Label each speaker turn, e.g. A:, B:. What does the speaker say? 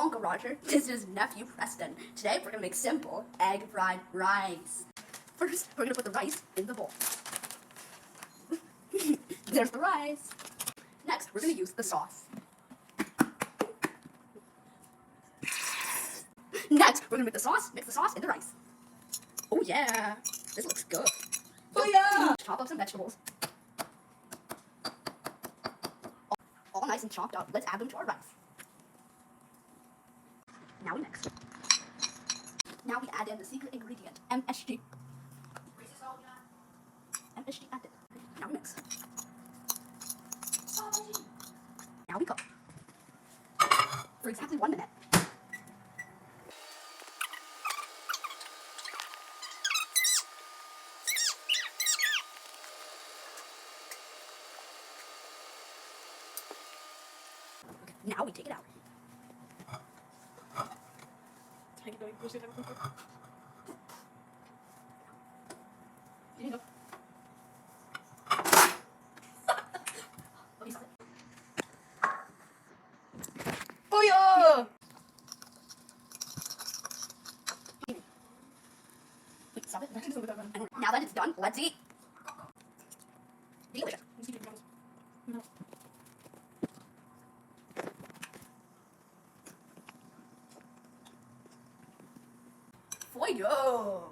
A: Hello, Uncle Roger. This is nephew Preston. Today we're gonna make simple egg fried rice. First, we're gonna put the rice in the bowl. There's the rice. Next, we're gonna use the sauce. Next, we're gonna mix the sauce in the rice. Oh yeah, this looks good.
B: Oh yeah!
A: Chop up some vegetables. All nice and chopped up. Let's add them to our rice. Now we mix. Now we add in the secret ingredient, MSG. MSG added. Now we mix. Now we cook. For exactly 1 minute. Okay, now we take it out.
B: FUIYOH!
A: Wait, stop it. Now that it's done, let's eat. Delicious. FUIYOH!